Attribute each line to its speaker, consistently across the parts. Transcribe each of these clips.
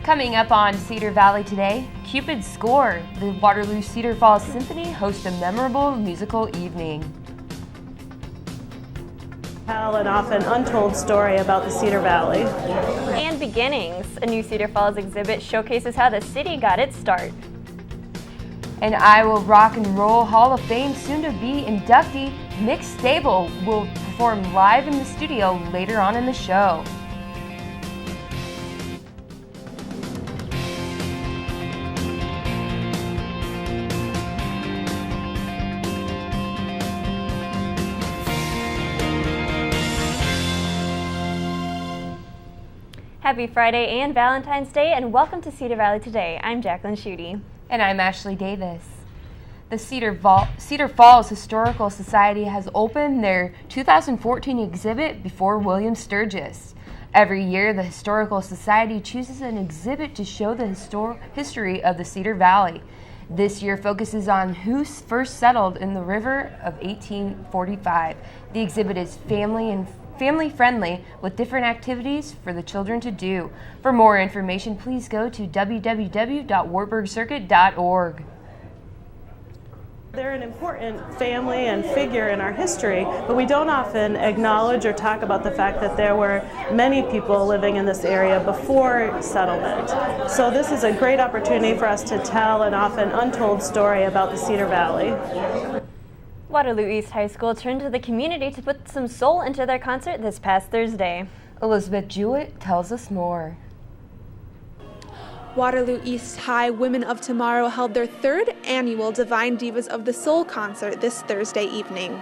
Speaker 1: Coming up on Cedar Valley today, Cupid's Score. The Waterloo Cedar Falls Symphony hosts a memorable musical evening.
Speaker 2: Tell an often untold story about the Cedar Valley.
Speaker 3: And Beginnings, a new Cedar Falls exhibit showcases how the city got its start.
Speaker 1: An Iowa Rock and Roll Hall of Fame soon-to-be inductee, Mick Stable, will perform live in the studio later on in the show.
Speaker 3: Happy Friday and Valentine's Day, and welcome to Cedar Valley Today. I'm Jacqueline Schutte.
Speaker 1: And I'm Ashley Davis. The Cedar Falls Historical Society has opened their 2014 exhibit Before William Sturgis. Every year, the Historical Society chooses an exhibit to show the history of the Cedar Valley. This year focuses on who first settled in the river of 1845. The exhibit is family-friendly with different activities for the children to do. For more information, please go to www.wartburgcircuit.org.
Speaker 2: They're an important family and figure in our history, but we don't often acknowledge or talk about the fact that there were many people living in this area before settlement. So this is a great opportunity for us to tell an often untold story about the Cedar Valley.
Speaker 3: Waterloo East High School turned to the community to put some soul into their concert this past Thursday.
Speaker 1: Elizabeth Jewett tells us more.
Speaker 4: Waterloo East High Women of Tomorrow held their third annual Divine Divas of the Soul concert this Thursday evening.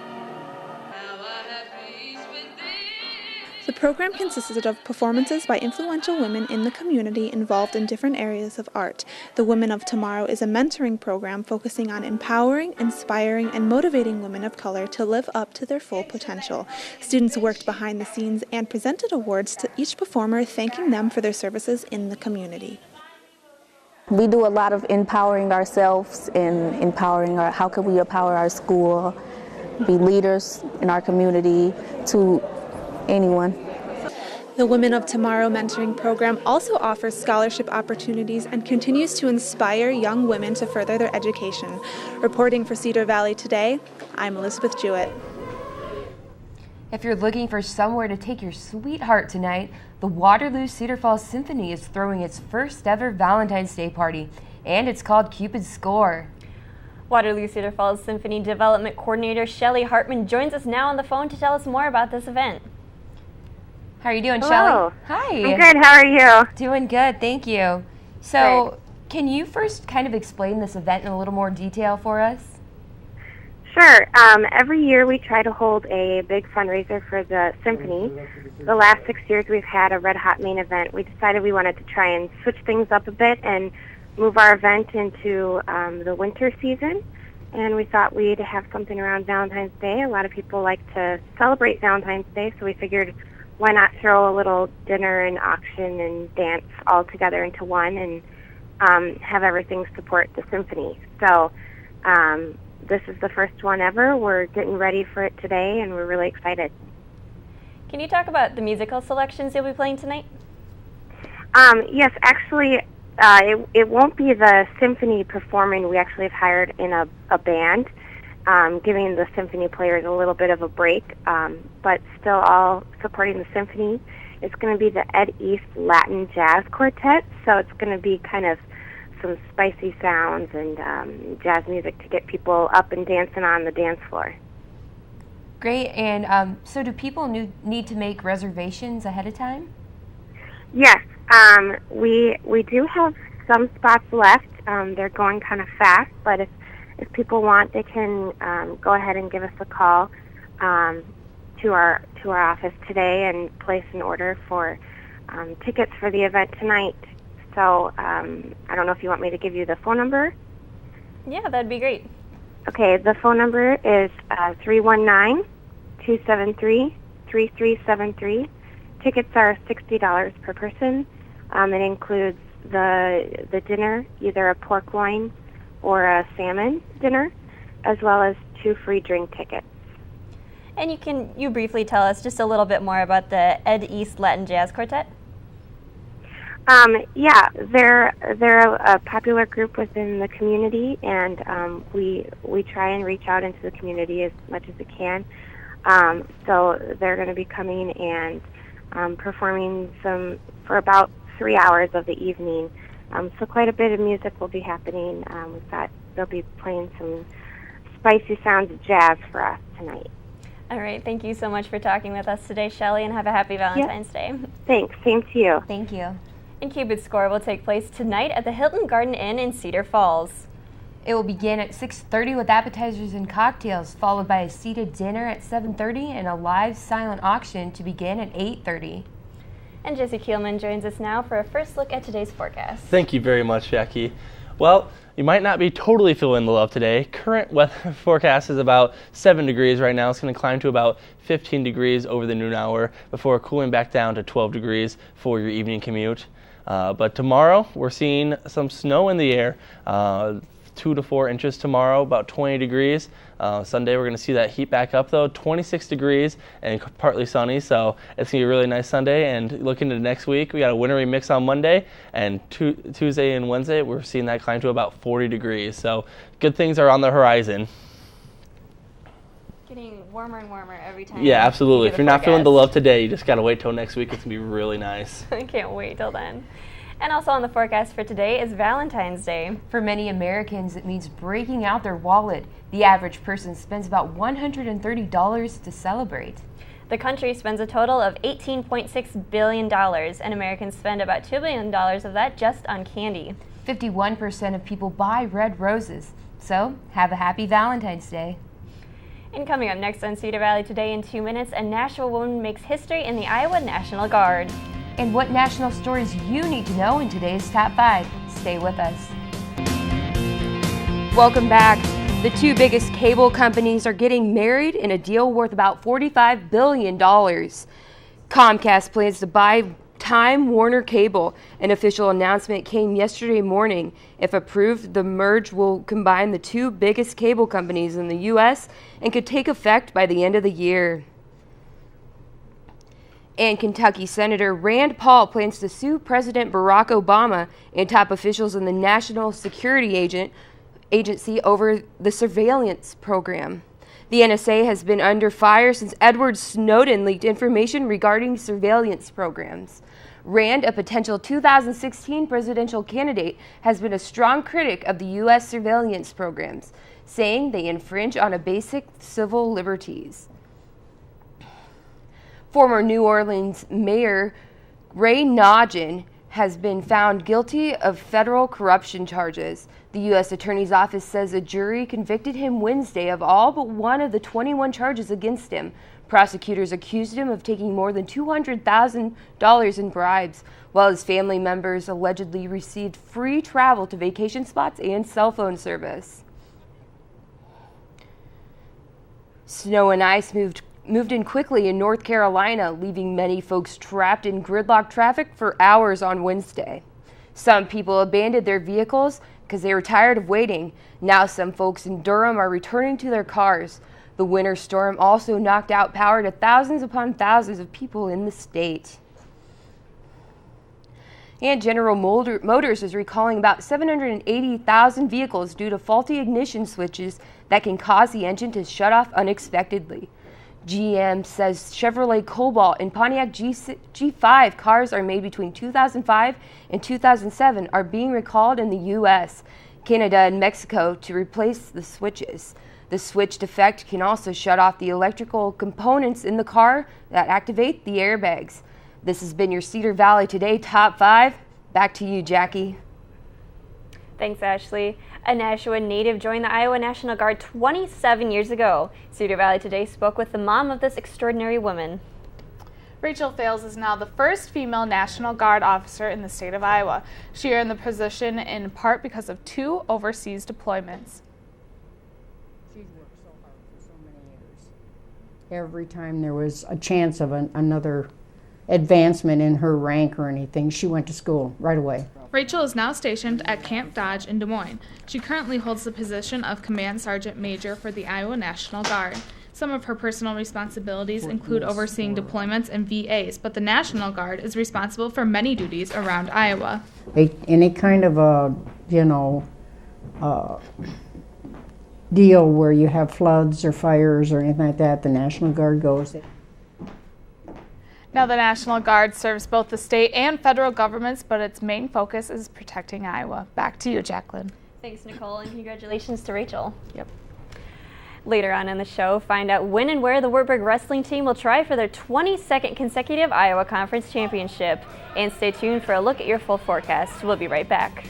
Speaker 4: The program consisted of performances by influential women in the community involved in different areas of art. The Women of Tomorrow is a mentoring program focusing on empowering, inspiring, and motivating women of color to live up to their full potential. Students worked behind the scenes and presented awards to each performer, thanking them for their services in the community.
Speaker 5: We do a lot of empowering ourselves and empowering how can we empower our school, be leaders in our community to anyone.
Speaker 4: The Women of Tomorrow mentoring program also offers scholarship opportunities and continues to inspire young women to further their education. Reporting for Cedar Valley Today, I'm Elizabeth Jewett.
Speaker 1: If you're looking for somewhere to take your sweetheart tonight, the Waterloo Cedar Falls Symphony is throwing its first ever Valentine's Day party, and it's called Cupid's Score.
Speaker 3: Waterloo Cedar Falls Symphony Development Coordinator Shelley Hartman joins us now on the phone to tell us more about this event.
Speaker 1: How are you doing,
Speaker 6: Hello.
Speaker 1: Shelley? Hi.
Speaker 6: I'm good. How are you?
Speaker 1: Doing good, thank you. So, Can you first kind of explain this event in a little more detail for us?
Speaker 6: Sure. Every year we try to hold a big fundraiser for the symphony. The last 6 years we've had a Red Hot main event. We decided we wanted to try and switch things up a bit and move our event into the winter season. And we thought we'd have something around Valentine's Day. A lot of people like to celebrate Valentine's Day, so we figured why not throw a little dinner and auction and dance all together into one and have everything support the symphony. So this is the first one ever. We're getting ready for it today, and we're really excited.
Speaker 3: Can you talk about the musical selections you'll be playing tonight?
Speaker 6: Yes, actually, it won't be the symphony performing. We actually have hired in a band, giving the symphony players a little bit of a break, but still all supporting the symphony. It's going to be the Ed East Latin Jazz Quartet, so it's going to be kind of some spicy sounds and jazz music to get people up and dancing on the dance floor.
Speaker 1: Great, and so do people need to make reservations ahead of time?
Speaker 6: Yes, we do have some spots left. They're going kind of fast, but if people want, they can go ahead and give us a call to our office today and place an order for tickets for the event tonight. So I don't know if you want me to give you the phone number.
Speaker 3: Yeah, that'd be great.
Speaker 6: Okay, the phone number is 319-273-3373. Tickets are $60 per person. It includes the dinner, either a pork loin or a salmon dinner, as well as 2 free drink tickets.
Speaker 3: And you briefly tell us just a little bit more about the Ed East Latin Jazz Quartet?
Speaker 6: Yeah, they're a popular group within the community, and we try and reach out into the community as much as we can. So they're going to be coming and performing for about 3 hours of the evening. So quite a bit of music will be happening. They'll be playing some spicy sounds of jazz for us tonight.
Speaker 3: All right, thank you so much for talking with us today, Shelley, and have a happy Valentine's Day.
Speaker 6: Thanks, same to you.
Speaker 1: Thank you.
Speaker 3: And Cupid's Score will take place tonight at the Hilton Garden Inn in Cedar Falls.
Speaker 1: It will begin at 6:30 with appetizers and cocktails, followed by a seated dinner at 7:30 and a live silent auction to begin at 8:30.
Speaker 3: And Jesse Kielman joins us now for a first look at today's forecast.
Speaker 7: Thank you very much, Jackie. Well, you might not be totally feeling the love today. Current weather forecast is about 7 degrees right now. It's going to climb to about 15 degrees over the noon hour before cooling back down to 12 degrees for your evening commute. But tomorrow, we're seeing some snow in the air. 2 to 4 inches tomorrow, about 20 degrees. Sunday, we're going to see that heat back up, though, 26 degrees and partly sunny. So it's going to be a really nice Sunday. And looking into next week, we got a wintry mix on Monday. And Tuesday and Wednesday, we're seeing that climb to about 40 degrees. So good things are on the horizon.
Speaker 3: Getting warmer and warmer every time.
Speaker 7: Yeah, absolutely. If you're not feeling the love today, you just got to wait till next week. It's going to be really nice.
Speaker 3: I can't wait till then. And also on the forecast for today is Valentine's Day.
Speaker 1: For many Americans, it means breaking out their wallet. The average person spends about $130 to celebrate.
Speaker 3: The country spends a total of $18.6 billion, and Americans spend about $2 billion of that just on candy.
Speaker 1: 51% of people buy red roses. So, have a happy Valentine's Day.
Speaker 3: And coming up next on Cedar Valley Today in 2 minutes, a Nashua woman makes history in the Iowa National Guard.
Speaker 1: And what national stories you need to know in today's Top 5. Stay with us. Welcome back. The two biggest cable companies are getting married in a deal worth about $45 billion. Comcast plans to buy Time Warner Cable. An official announcement came yesterday morning. If approved, the merge will combine the two biggest cable companies in the U.S. and could take effect by the end of the year. And Kentucky Senator Rand Paul plans to sue President Barack Obama and top officials in the National Security Agency over the surveillance program. The NSA has been under fire since Edward Snowden leaked information regarding surveillance programs. Rand, a potential 2016 presidential candidate, has been a strong critic of the U.S. surveillance programs, saying they infringe on basic civil liberties. Former New Orleans Mayor Ray Nugent has been found guilty of federal corruption charges. The U.S. Attorney's Office says a jury convicted him Wednesday of all but one of the 21 charges against him. Prosecutors accused him of taking more than $200,000 in bribes, while his family members allegedly received free travel to vacation spots and cell phone service. Snow and ice moved in quickly in North Carolina, leaving many folks trapped in gridlock traffic for hours on Wednesday. Some people abandoned their vehicles because they were tired of waiting. Now some folks in Durham are returning to their cars. The winter storm also knocked out power to thousands upon thousands of people in the state. And General Motors is recalling about 780,000 vehicles due to faulty ignition switches that can cause the engine to shut off unexpectedly. GM says Chevrolet Cobalt and Pontiac G5 cars are made between 2005 and 2007 are being recalled in the U.S., Canada, and Mexico to replace the switches. The switch defect can also shut off the electrical components in the car that activate the airbags. This has been your Cedar Valley Today Top 5. Back to you, Jackie.
Speaker 3: Thanks, Ashley. A Nashua native joined the Iowa National Guard 27 years ago. Cedar Valley Today spoke with the mom of this extraordinary woman.
Speaker 8: Rachel Fales is now the first female National Guard officer in the state of Iowa. She earned the position in part because of 2 overseas deployments.
Speaker 9: She's worked so hard for so many years. Every time there was a chance of another advancement in her rank or anything, she went to school right away.
Speaker 8: Rachel is now stationed at Camp Dodge in Des Moines. She currently holds the position of Command Sergeant Major for the Iowa National Guard. Some Some of her personal responsibilities include overseeing deployments and VAs, but the National Guard is responsible for many duties around Iowa.
Speaker 9: Any kind of a, deal where you have floods or fires or anything like that, the National Guard goes.
Speaker 8: Now, the National Guard serves both the state and federal governments, but its main focus is protecting Iowa. Back to you, Jacqueline.
Speaker 3: Thanks, Nicole, and congratulations to Rachel. Yep. Later on in the show, find out when and where the Wartburg wrestling team will try for their 22nd consecutive Iowa Conference Championship. And stay tuned for a look at your full forecast. We'll be right back.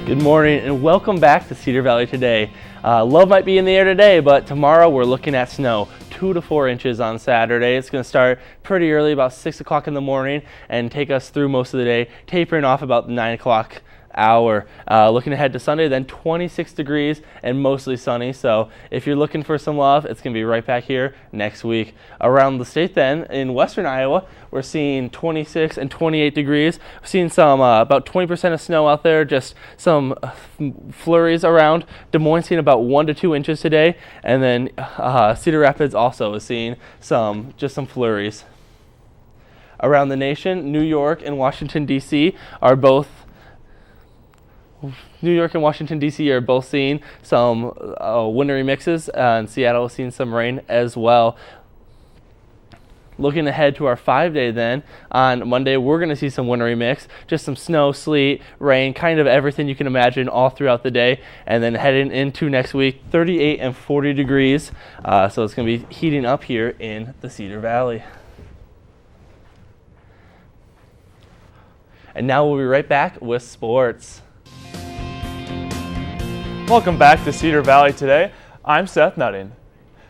Speaker 7: Good morning and welcome back to Cedar Valley Today. Love might be in the air today, but tomorrow we're looking at snow. 2 to 4 inches on Saturday. It's going to start pretty early, about 6 o'clock in the morning, and take us through most of the day, tapering off about 9 o'clock hour. Looking ahead to Sunday, then 26 degrees and mostly sunny. So if you're looking for some love, it's going to be right back here next week. Around the state then, in western Iowa, we're seeing 26 and 28 degrees. We're seeing some about 20% of snow out there, just some flurries around. Des Moines seeing about 1 to 2 inches today. And then Cedar Rapids also is seeing some flurries. Around the nation, New York and Washington, D.C. are both seeing some wintry mixes, and Seattle is seeing some rain as well. Looking ahead to our 5-day then, on Monday we're going to see some wintry mix, just some snow, sleet, rain, kind of everything you can imagine all throughout the day. And then heading into next week, 38 and 40 degrees, so it's going to be heating up here in the Cedar Valley. And now we'll be right back with sports.
Speaker 10: Welcome back to Cedar Valley Today. I'm Seth Nutting.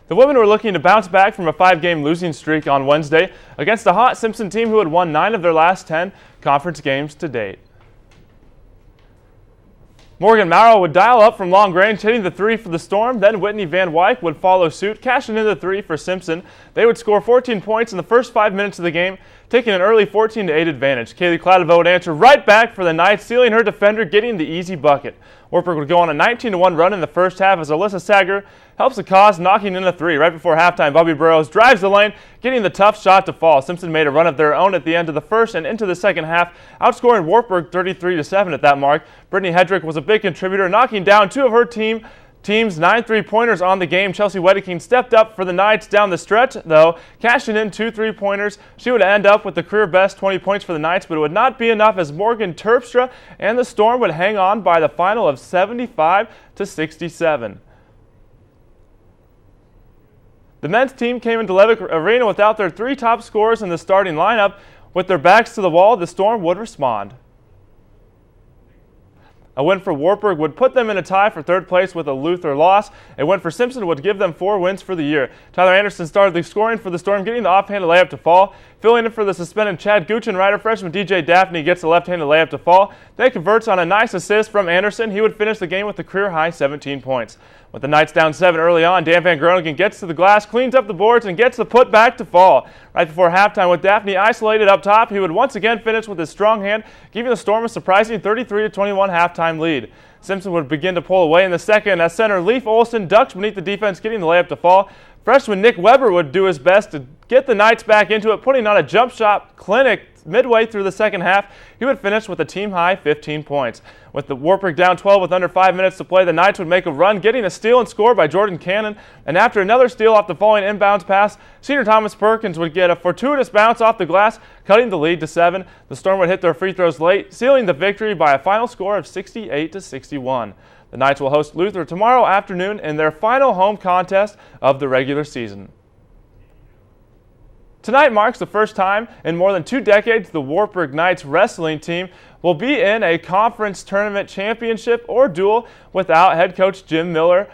Speaker 10: The women were looking to bounce back from a 5-game losing streak on Wednesday against a hot Simpson team who had won 9 of their last 10 conference games to date. Morgan Mauro would dial up from long range, hitting the 3 for the Storm. Then Whitney Van Wyck would follow suit, cashing in the 3 for Simpson. They would score 14 points in the first 5 minutes of the game, taking an early 14-8 advantage. Kaylee Cladeville would answer right back for the Knights, stealing her defender, getting the easy bucket. Wartburg would go on a 19-1 run in the first half as Alyssa Sager helps the cause, knocking in a 3. Right before halftime, Bobby Burrows drives the lane, getting the tough shot to fall. Simpson made a run of their own at the end of the first and into the second half, outscoring Wartburg 33-7 at that mark. Brittany Hedrick was a big contributor, knocking down 2 of her team's 9 3-pointers on the game. Chelsea Wedeking stepped up for the Knights down the stretch, though, cashing in 2 3-pointers. She would end up with the career-best 20 points for the Knights, but it would not be enough as Morgan Terpstra and the Storm would hang on by the final of 75-67. The men's team came into Levick Arena without their 3 top scorers in the starting lineup. With their backs to the wall, the Storm would respond. A win for Wartburg would put them in a tie for 3rd place with a Luther loss. A win for Simpson would give them 4 wins for the year. Tyler Anderson started the scoring for the Storm, getting the offhanded layup to fall. Filling in for the suspended Chad Guchin, Rider freshman DJ Daphne gets the left-handed layup to fall. Then converts on a nice assist from Anderson. He would finish the game with a career-high 17 points. With the Knights down 7 early on, Dan Van Groningen gets to the glass, cleans up the boards, and gets the putback to fall. Right before halftime, with Daphne isolated up top, he would once again finish with his strong hand, giving the Storm a surprising 33-21 halftime lead. Simpson would begin to pull away in the second as center Leif Olsen ducked beneath the defense, getting the layup to fall. Freshman Nick Weber would do his best to get the Knights back into it, putting on a jump shot clinic midway through the second half. He would finish with a team-high 15 points. With the Wartburg down 12 with under 5 minutes to play, the Knights would make a run, getting a steal and score by Jordan Cannon. And after another steal off the falling inbounds pass, senior Thomas Perkins would get a fortuitous bounce off the glass, cutting the lead to 7. The Storm would hit their free throws late, sealing the victory by a final score of 68-61. The Knights will host Luther tomorrow afternoon in their final home contest of the regular season. Tonight marks the first time in more than 2 decades the Wartburg Knights wrestling team will be in a conference tournament championship or duel without head coach Jim Miller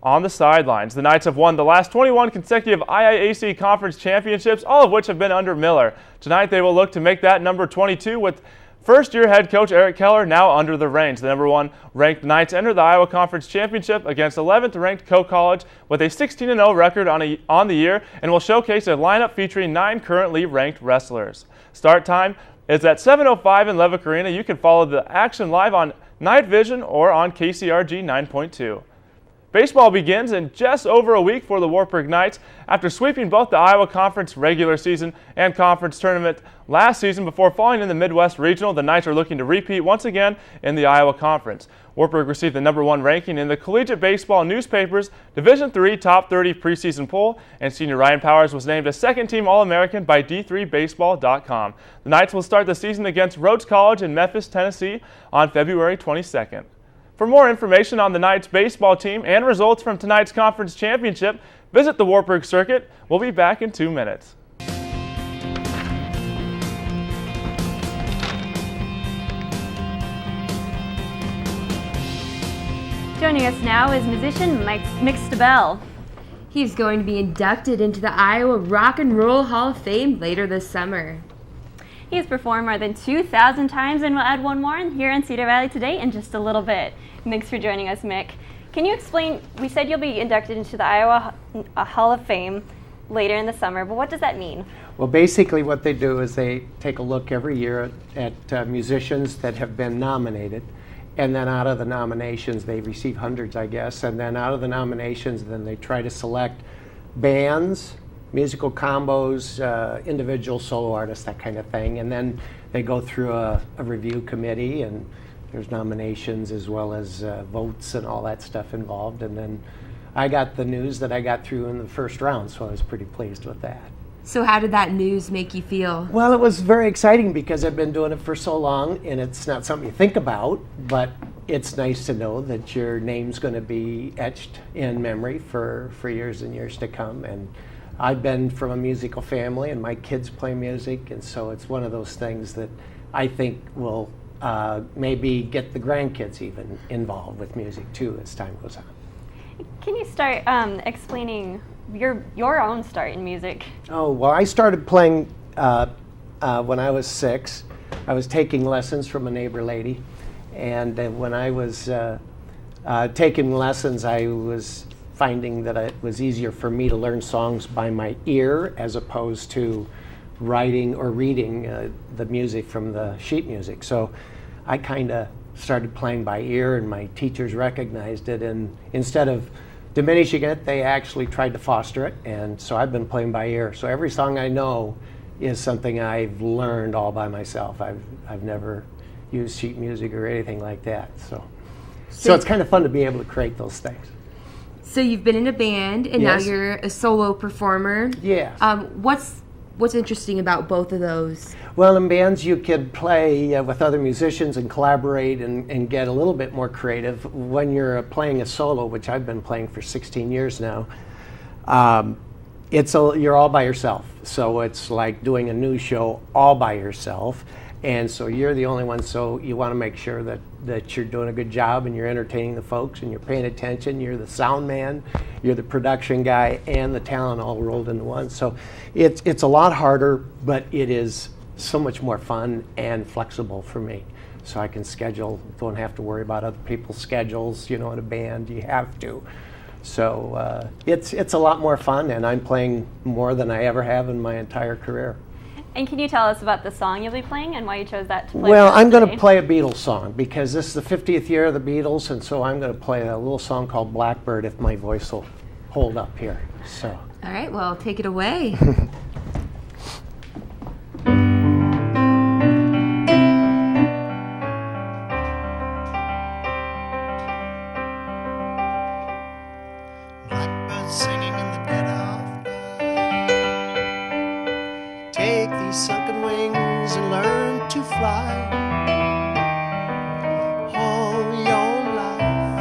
Speaker 10: on the sidelines. The Knights have won the last 21 consecutive IIAC conference championships, all of which have been under Miller. Tonight they will look to make that number 22 with first-year head coach Eric Keller now under the reins. The number 1 ranked Knights enter the Iowa Conference Championship against 11th ranked Coe College with a 16-0 record on the year, and will showcase a lineup featuring 9 currently ranked wrestlers. Start time is at 7:05 in Levick Arena. You can follow the action live on Night Vision or on KCRG 9.2. Baseball begins in just over a week for the Wartburg Knights. After sweeping both the Iowa Conference regular season and conference tournament last season before falling in the Midwest Regional, the Knights are looking to repeat once again in the Iowa Conference. Wartburg received the #1 ranking in the Collegiate Baseball newspaper's Division III Top 30 preseason poll, and senior Ryan Powers was named a second-team All-American by D3Baseball.com. The Knights will start the season against Rhodes College in Memphis, Tennessee on February 22nd. For more information on the Knights baseball team and results from tonight's conference championship, visit the Wartburg Circuit. We'll be back in 2 minutes.
Speaker 3: Joining us now is musician Mick Stabell.
Speaker 1: He's going to be inducted into the Iowa Rock and Roll Hall of Fame later this summer.
Speaker 3: He has performed more than 2,000 times and will add one more here in Cedar Valley today in just a little bit. Thanks for joining us, Mick. Can you explain, we said you'll be inducted into the Iowa Hall of Fame later in the summer, but what does that mean?
Speaker 11: Well, basically what they do is they take a look every year at musicians that have been nominated, and then out of the nominations, they receive hundreds, I guess, and then out of the nominations, then they try to select bands, musical combos, individual solo artists, that kind of thing, and then they go through a review committee, and there's nominations as well as votes and all that stuff involved, and then I got the news that I got through in the first round, so I was pretty pleased with that.
Speaker 1: So how did that news make you feel?
Speaker 11: Well, it was very exciting because I've been doing it for so long, and it's not something you think about, but it's nice to know that your name's going to be etched in memory for years and years to come. And I've been from a musical family, and my kids play music, and so it's one of those things that I think will maybe get the grandkids even involved with music too as time goes on.
Speaker 3: Can you start explaining your own start in music?
Speaker 11: Oh, well, I started playing when I was 6. I was taking lessons from a neighbor lady, and when I was taking lessons, I was finding that it was easier for me to learn songs by my ear as opposed to writing or reading the music from the sheet music. So I kind of started playing by ear, and my teachers recognized it, and instead of diminishing it, they actually tried to foster it, and so I've been playing by ear. So every song I know is something I've learned all by myself. I've never used sheet music or anything like that. So it's kind of fun to be able to create those things.
Speaker 1: So you've been in a band, and
Speaker 11: Yes.
Speaker 1: now you're a solo performer.
Speaker 11: Yes.
Speaker 1: What's interesting about both of those?
Speaker 11: Well, in bands you can play with other musicians and collaborate and get a little bit more creative. When you're playing a solo, which I've been playing for 16 years now, you're all by yourself. So it's like doing a news show all by yourself. And so you're the only one, so you want to make sure that you're doing a good job and you're entertaining the folks and you're paying attention. You're the sound man, you're the production guy, and the talent all rolled into one. So it's a lot harder, but it is so much more fun and flexible for me. So I can schedule, don't have to worry about other people's schedules. In a band, you have to. So it's a lot more fun, and I'm playing more than I ever have in my entire career.
Speaker 3: And can you tell us about the song you'll be playing and why you chose that to play?
Speaker 11: Well, I'm going
Speaker 3: today?
Speaker 11: to play a Beatles song because this is the 50th year of the Beatles, and so I'm going to play a little song called Blackbird if my voice will hold up here. So.
Speaker 1: All right, well, take it away.
Speaker 12: Blackbird singing in the dead of night. Take these sunken wings and learn to fly. All your life,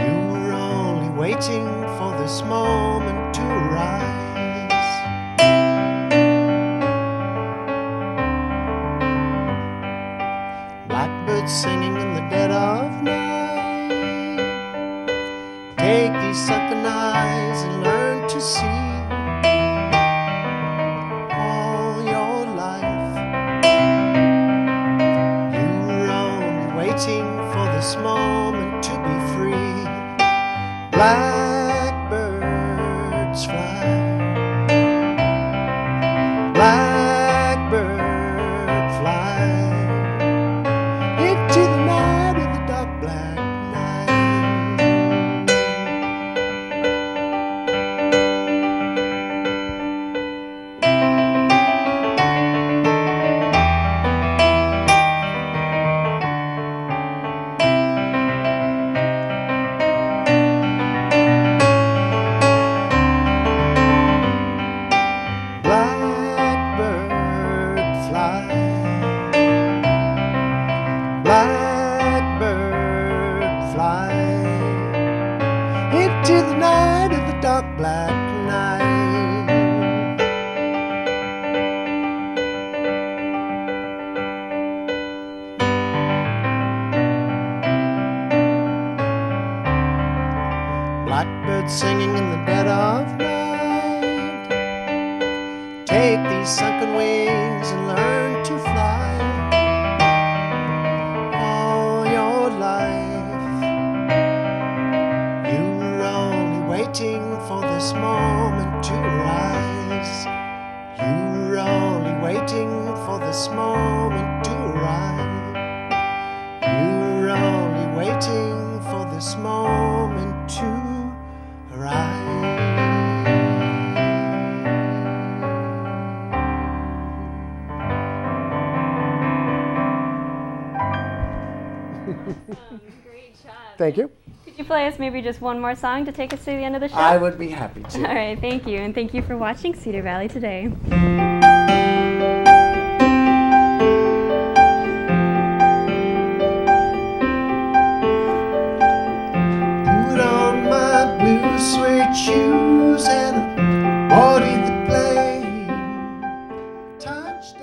Speaker 12: you were only waiting for this moment to rise. Blackbird singing in the dead of night. Take these sunken eyes and learn to see. All your life, you were only waiting for this moment to be free. Blackbirds fly. Blackbird fly into the night of the dark black night. birds singing in the dead of night. Take these sunken wings and learn to fly. All your life, you were only waiting for this moment to rise. You were only waiting for this moment to arrive. You were only waiting for this moment to arrive.
Speaker 3: Great job.
Speaker 11: Thank you.
Speaker 3: Could you play us maybe just one more song to take us to the end of the show?
Speaker 11: I would be happy to.
Speaker 3: All right, thank you. And thank you for watching Cedar Valley Today.